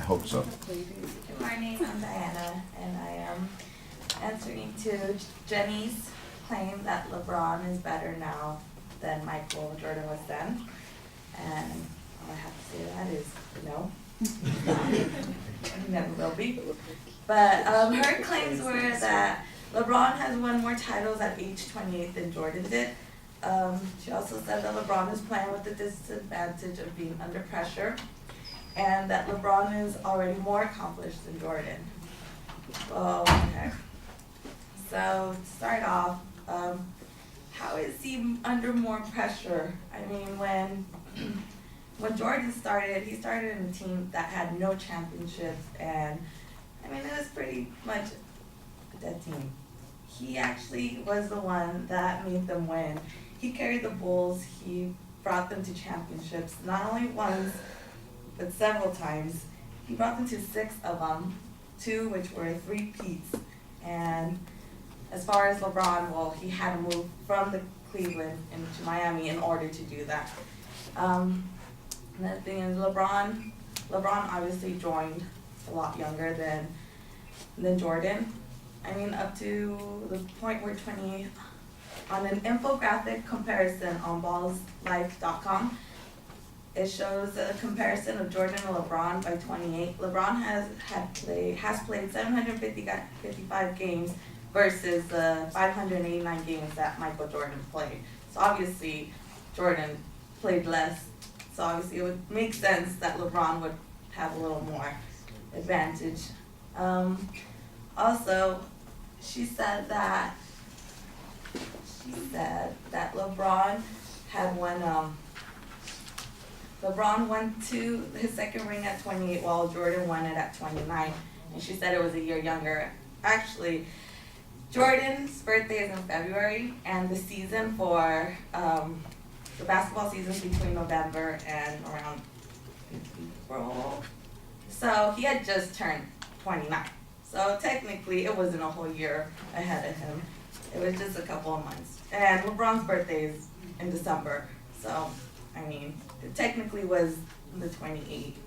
hope so. Good morning, I'm Diana, and I am answering to Jenny's claim that LeBron is better now than Michael Jordan was then. And all I have to say to that is no. He never will be. But her claims were that LeBron has won more titles at age 28 than Jordan did. She also said that LeBron is playing with the disadvantage of being under pressure, and that LeBron is already more accomplished than Jordan. Well, okay. So to start off, how is he under more pressure? I mean, when Jordan started, he started in a team that had no championships, and I mean, it was pretty much a dead team. He actually was the one that made them win. He carried the Bulls, he brought them to championships, not only once, but several times. He brought them to 6 of them, 2 which were 3-peats. And as far as LeBron, well, he had to move from the Cleveland into Miami in order to do that. Another thing is LeBron obviously joined a lot younger than Jordan. I mean, up to the point where on an infographic comparison on ballslife.com, it shows a comparison of Jordan and LeBron by 28. LeBron has played 755 games versus the 589 games that Michael Jordan played. So obviously, Jordan played less. So obviously, it would make sense that LeBron would have a little more advantage. Also, she said that LeBron had won. LeBron won his second ring at 28, while Jordan won it at 29, and she said it was a year younger. Actually, Jordan's birthday is in February, and the season for the basketball season is between November and around April. So he had just turned 29. So technically, it wasn't a whole year ahead of him. It was just a couple of months. And LeBron's birthday is in December. So, I mean, it technically was the 28th.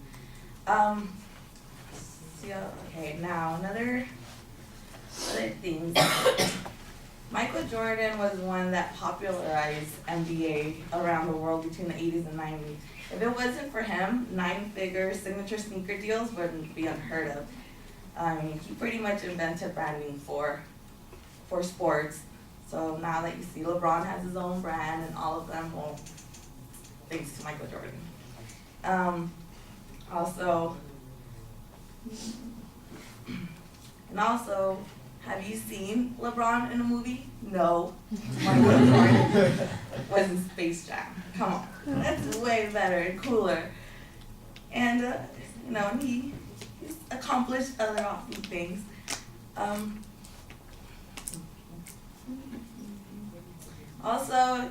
Okay, now another things. Michael Jordan was one that popularized NBA around the world between the 80s and 90s. If it wasn't for him, 9-figure signature sneaker deals wouldn't be unheard of. I mean, he pretty much invented branding for sports. So now that you see LeBron has his own brand and all of them, well, thanks to Michael Jordan. Also, have you seen LeBron in a movie? No. Michael Jordan was in Space Jam. Come on, that's way better and cooler. And he's accomplished other awesome things. Also,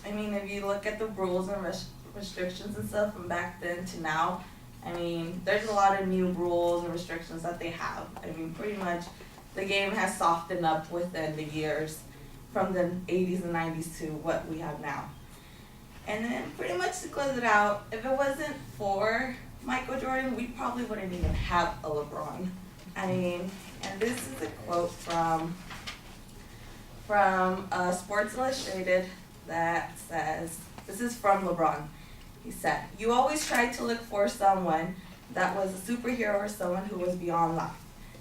if you look at the rules and restrictions and stuff from back then to now, I mean, there's a lot of new rules and restrictions that they have. I mean, pretty much the game has softened up within the years from the 80s and 90s to what we have now. And then pretty much to close it out, if it wasn't for Michael Jordan, we probably wouldn't even have a LeBron. I mean, and this is a quote from Sports Illustrated that says, this is from LeBron. He said, "You always tried to look for someone that was a superhero or someone who was beyond life."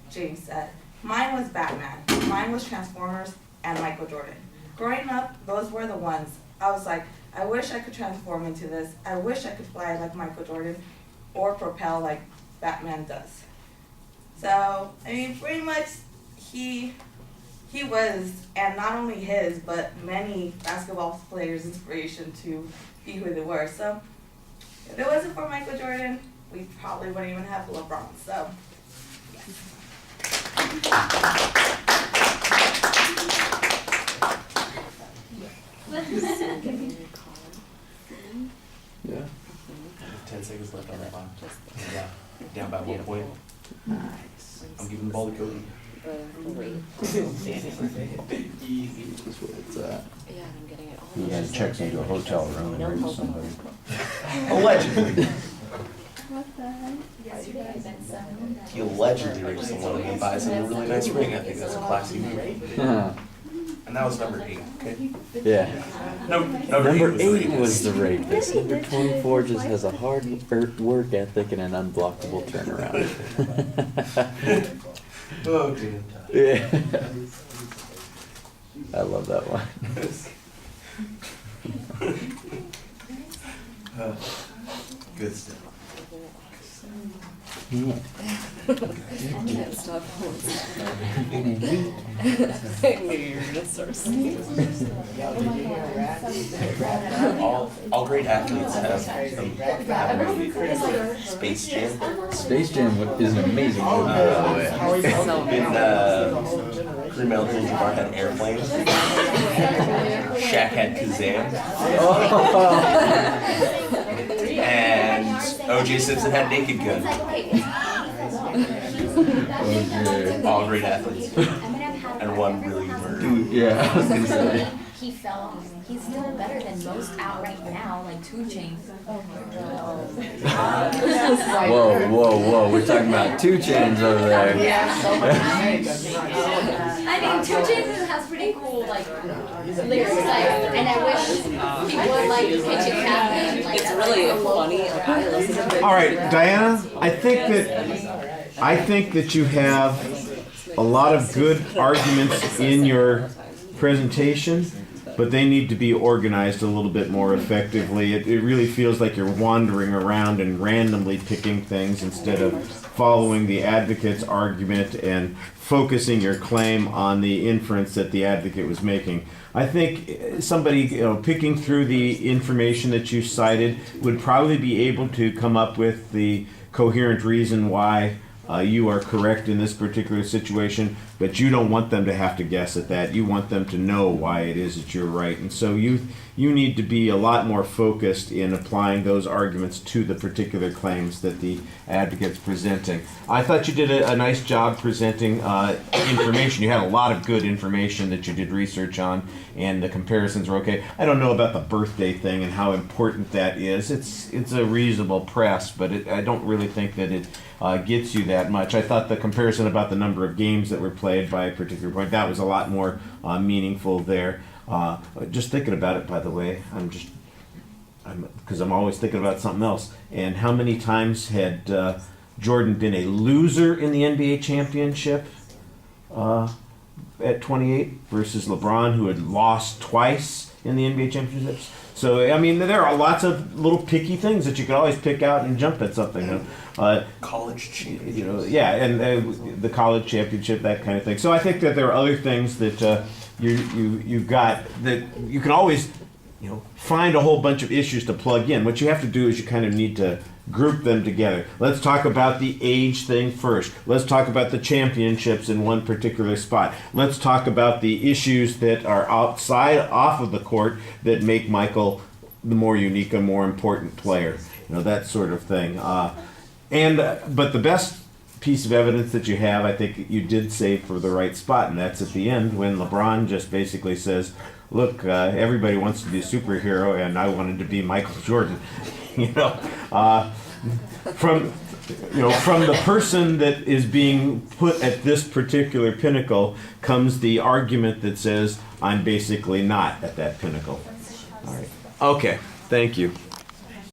James said, "Mine was Batman, mine was Transformers, and Michael Jordan. Growing up, those were the ones. I was like, I wish I could transform into this. I wish I could fly like Michael Jordan or propel like Batman does." So, I mean, pretty much he was, and not only his, but many basketball players' inspiration to be who they were. So, if it wasn't for Michael Jordan, we probably wouldn't even have LeBron. So, Yeah. 10 seconds left on that line. Yeah. Down by 1 point. Nice. I'm giving the ball to Cody. Easy. That's what it's at. Yeah, I'm getting it all. He had checks into a hotel room and married somebody. Allegedly. What the heck? Yes, He allegedly raped someone and then buys him a really nice ring. I think that's a classy move. Huh. And that was number 8, okay? Yeah. Number 8 was the rapist. Number 24 just has a hard work ethic and an unblockable turnaround. Oh, dude. Yeah. I love that one. Good stuff. Yeah. I can't stop I knew you were gonna start singing. All great athletes have a movie. Space Jam. Space Jam is an amazing movie, by the way. Kareem Abdul-Jabbar had Airplane. Shaq had Kazam. And O.J. Simpson had Naked Gun. Okay. All great athletes. And one really murdered. Yeah, I was gonna say. He fell. He's still better than most out right now, like 2 Chainz. Whoa. We're talking about 2 Chainz over there. I mean, 2 Chainz has pretty cool like lyrics, and I wish he would like pitch it happen. Like, It's really funny. Like, I listen to it. All right, Diana, I think that you have a lot of good arguments in your presentation, but they need to be organized a little bit more effectively. It really feels like you're wandering around and randomly picking things instead of following the advocate's argument and focusing your claim on the inference that the advocate was making. I think somebody picking through the information that you cited would probably be able to come up with the coherent reason why you are correct in this particular situation, but you don't want them to have to guess at that. You want them to know why it is that you're right. And so you need to be a lot more focused in applying those arguments to the particular claims that the advocate's presenting. I thought you did a nice job presenting information. You had a lot of good information that you did research on, and the comparisons were okay. I don't know about the birthday thing and how important that is. It's a reasonable press, but I don't really think that it gets you that much. I thought the comparison about the number of games that were played by a particular point, that was a lot more meaningful there. Just thinking about it, by the way, because I'm always thinking about something else. And how many times had Jordan been a loser in the NBA championship at 28 versus LeBron, who had lost twice in the NBA championships? So, I mean, there are lots of little picky things that you can always pick out and jump at something. College championship. And the college championship, that kind of thing. So I think that there are other things that you've got that you can always, find a whole bunch of issues to plug in. What you have to do is you kind of need to group them together. Let's talk about the age thing first. Let's talk about the championships in one particular spot. Let's talk about the issues that are off of the court that make Michael the more unique and more important player. That sort of thing. But the best piece of evidence that you have, I think you did save for the right spot, and that's at the end when LeBron just basically says, look, everybody wants to be a superhero, and I wanted to be Michael Jordan. From the person that is being put at this particular pinnacle comes the argument that says, I'm basically not at that pinnacle. All right. Okay, thank you.